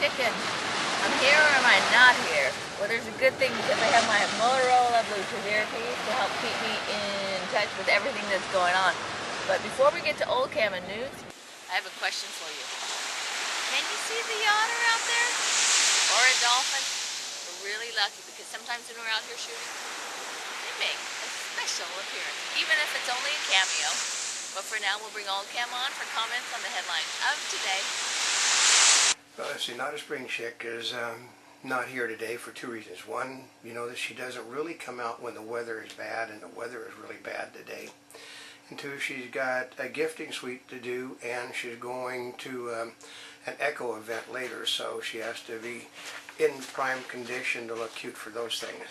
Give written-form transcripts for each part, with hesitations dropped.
chicken. I'm here or am I not here? Well, there's a good thing because I have my Motorola Bluetooth earpiece to help keep me in touch with everything that's going on. But before we get to Oldecam and news, I have a question for you. Can you see the otter out there? Or a dolphin? We're really lucky because sometimes when we're out here shooting, they make a special appearance, even if it's only a cameo. But for now, we'll bring Oldecam on for comments on the headlines of today. Well, let's see, Not a Spring Chick is not here today for two reasons. One, you know that she doesn't really come out when the weather is bad, and the weather is really bad today. And two, she's got a gifting suite to do, and she's going to an echo event later, so she has to be in prime condition to look cute for those things.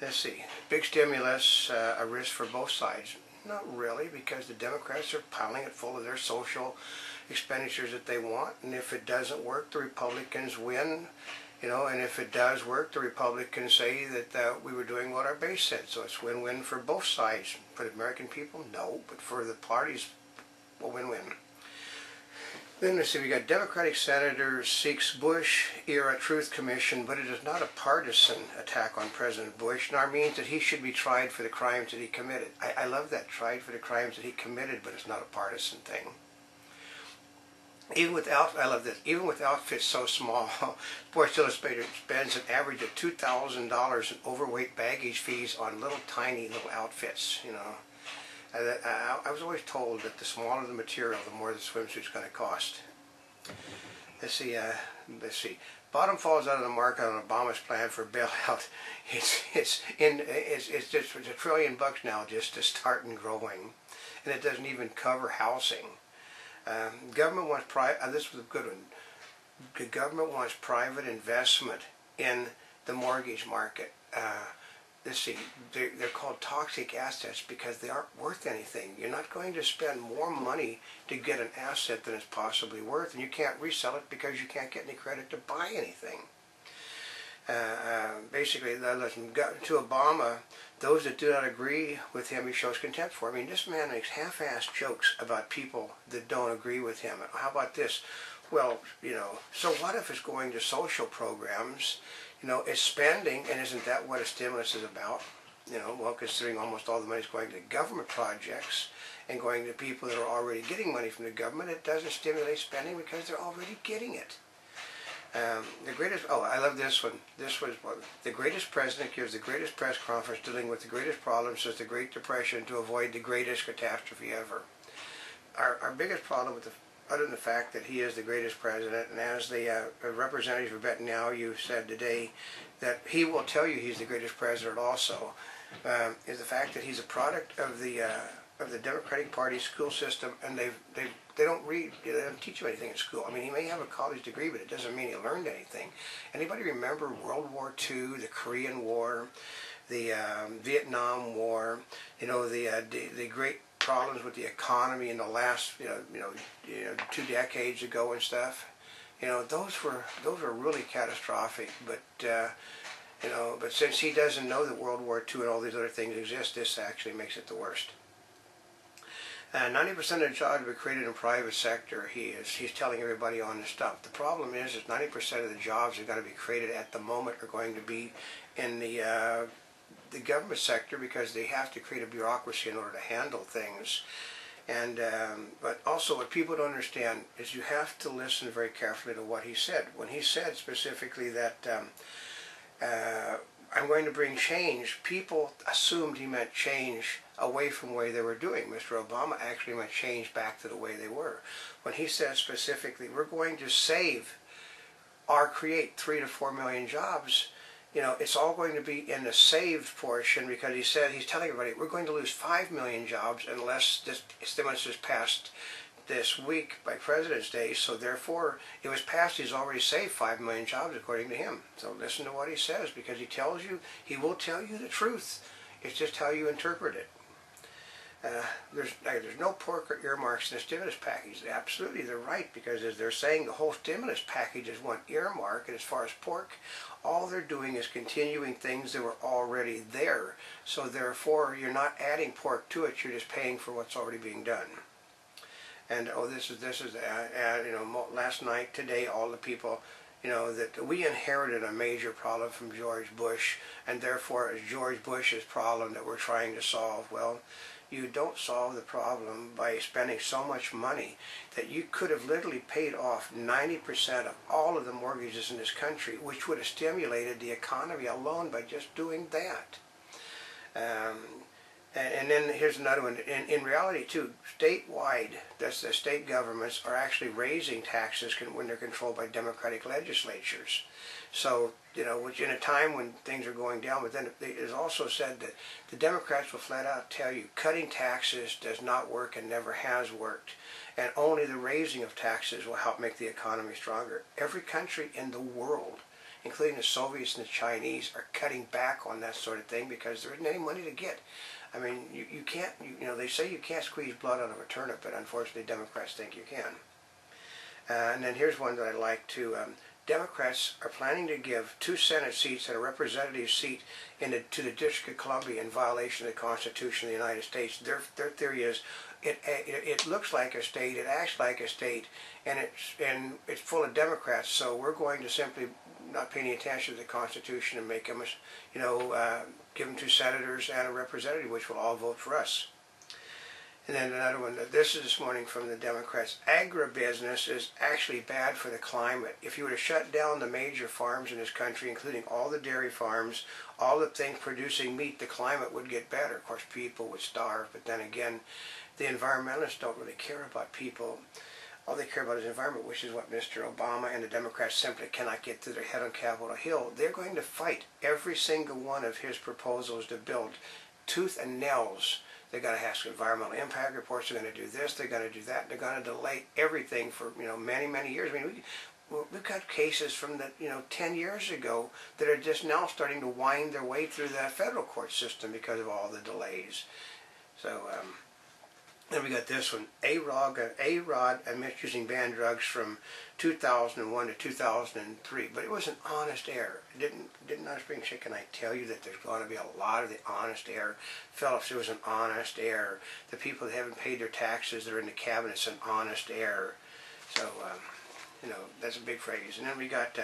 Let's see, big stimulus, a risk for both sides. Not really, because the Democrats are piling it full of their social expenditures that they want, and if it doesn't work, the Republicans win, you know, and if it does work, the Republicans say that we were doing what our base said, so it's win-win for both sides. For the American people, no, but for the parties, a win-win. Then let's see, we got Democratic Senator seeks Bush-era Truth Commission, but it is not a partisan attack on President Bush, nor means that he should be tried for the crimes that he committed. I love that, tried for the crimes that he committed, but it's not a partisan thing. I love this, even with outfits so small, Sports Illustrated spends an average of $2,000 in overweight baggage fees on tiny little outfits, you know. I was always told that the smaller the material, the more the swimsuit's going to cost. Let's see. Bottom falls out of the market on Obama's plan for bailout. It's just $1 trillion now just to start and growing, and it doesn't even cover housing. Government wants this was a good one. The government wants private investment in the mortgage market. Let's see, they're called toxic assets because they aren't worth anything. You're not going to spend more money to get an asset than it's possibly worth, and you can't resell it because you can't get any credit to buy anything. Basically, to Obama, those that do not agree with him, he shows contempt for. I mean, this man makes half-assed jokes about people that don't agree with him. How about this? Well, you know, so what if it's going to social programs? You know, it's spending, and isn't that what a stimulus is about? You know, well, considering almost all the money is going to government projects and going to people that are already getting money from the government, it doesn't stimulate spending because they're already getting it. I love this one. This was one. The greatest president gives the greatest press conference dealing with the greatest problems since the Great Depression to avoid the greatest catastrophe ever. Our biggest problem with other than the fact that he is the greatest president, and as the representative for Netanyahu, you said today that he will tell you he's the greatest president also, is the fact that he's a product of the Democratic Party school system, and they don't read, they don't teach him anything in school. I mean, he may have a college degree, but it doesn't mean he learned anything. Anybody remember World War II, the Korean War, the Vietnam War, you know, the great problems with the economy in the last, 2 decades ago and stuff? You know, those were really catastrophic, but but since he doesn't know that World War II and all these other things exist, this actually makes it the worst. 90% of the jobs are created in the private sector, he's telling everybody on the stump. The problem is 90% of the jobs that are going to be created at the moment are going to be in the government sector because they have to create a bureaucracy in order to handle things. And but also what people don't understand is you have to listen very carefully to what he said. When he said specifically that I'm going to bring change, people assumed he meant change away from the way they were doing. Mr. Obama actually meant change back to the way they were. When he said specifically, we're going to save or create 3 to 4 million jobs, you know, it's all going to be in the saved portion because he's telling everybody, we're going to lose 5 million jobs unless this stimulus is passed this week by President's Day, so therefore it was passed, he's already saved 5 million jobs according to him. So listen to what he says because he will tell you the truth. It's just how you interpret it. There's no pork or earmarks in the stimulus package. Absolutely, they're right because as they're saying the whole stimulus package is one earmark, and as far as pork, all they're doing is continuing things that were already there. So therefore, you're not adding pork to it, you're just paying for what's already being done. And oh, last night, today, all the people, that we inherited a major problem from George Bush, and therefore it's George Bush's problem that we're trying to solve. Well, you don't solve the problem by spending so much money that you could have literally paid off 90% of all of the mortgages in this country, which would have stimulated the economy alone by just doing that. And then here's another one. In reality, too, statewide, the state governments are actually raising taxes when they're controlled by Democratic legislatures. So, which in a time when things are going down, but then it is also said that the Democrats will flat out tell you cutting taxes does not work and never has worked. And only the raising of taxes will help make the economy stronger. Every country in the world, including the Soviets and the Chinese, are cutting back on that sort of thing because there isn't any money to get. I mean, you can't, they say you can't squeeze blood out of a turnip, but unfortunately Democrats think you can. And then here's one that I like too. Democrats are planning to give 2 Senate seats and a representative seat to the District of Columbia in violation of the Constitution of the United States. Their theory is it looks like a state, it acts like a state, and it's full of Democrats. So we're going to simply not pay any attention to the Constitution and make them, give them 2 senators and a representative, which will all vote for us. And then another one, this is this morning from the Democrats. Agribusiness is actually bad for the climate. If you were to shut down the major farms in this country, including all the dairy farms, all the things producing meat, the climate would get better. Of course, people would starve, but then again, the environmentalists don't really care about people. All they care about is environment, which is what Mr. Obama and the Democrats simply cannot get through their head on Capitol Hill. They're going to fight every single one of his proposals to build tooth and nails. They're going to ask environmental impact reports. They're going to do this. They're going to do that. They're going to delay everything for many, many years. I mean, we've got cases from 10 years ago that are just now starting to wind their way through the federal court system because of all the delays. So then we got this one. A-Rod admits using banned drugs from 2001 to 2003, but it was an honest error. Didn't Honest Spring Chicken I tell you that there's going to be a lot of the honest error? Phillips, it was an honest error. The people that haven't paid their taxes that are in the cabinet's an honest error. So, that's a big phrase. And then we got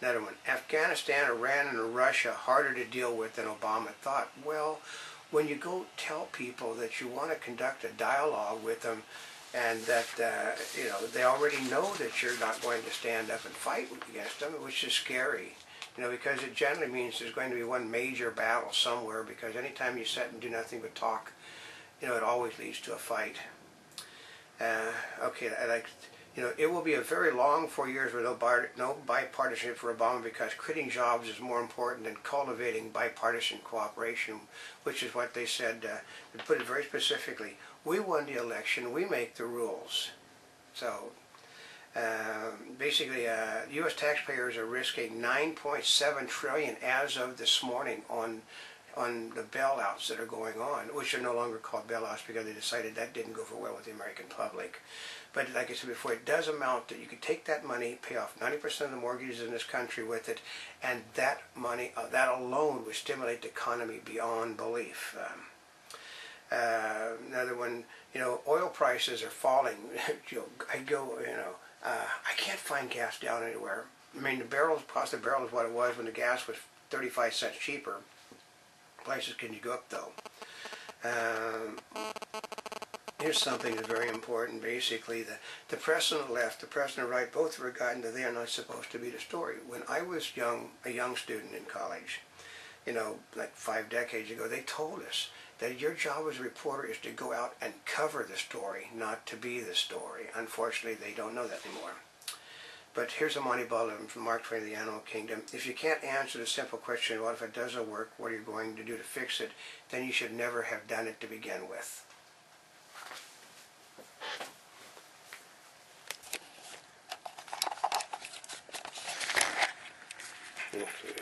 another one. Afghanistan, Iran, and Russia harder to deal with than Obama thought. Well, when you go tell people that you want to conduct a dialogue with them and that, they already know that you're not going to stand up and fight against them, which is scary, because it generally means there's going to be one major battle somewhere, because anytime you sit and do nothing but talk, it always leads to a fight. Okay, it will be a very long 4 years with no bipartisanship for Obama, because creating jobs is more important than cultivating bipartisan cooperation, which is what they said. To put it very specifically, we won the election, we make the rules. So basically, U.S. taxpayers are risking $9.7 trillion as of this morning on the bailouts that are going on, which are no longer called bailouts because they decided that didn't go over well with the American public. But like I said before, it does amount that you could take that money, pay off 90% of the mortgages in this country with it, and that money, that alone would stimulate the economy beyond belief. Another one, oil prices are falling. I can't find gas down anywhere. I mean, the cost of the barrel is what it was when the gas was 35 cents cheaper. Prices continue to go up though. Here's something that's very important. Basically, the press on the left, the press on the right, both are regarding that they are not supposed to be the story. When I was a young student in college, like 5 decades ago, they told us that your job as a reporter is to go out and cover the story, not to be the story. Unfortunately, they don't know that anymore. But here's a Monty Bulletin from Mark Twain of the Animal Kingdom. If you can't answer the simple question, what if it doesn't work, what are you going to do to fix it, then you should never have done it to begin with. Okay.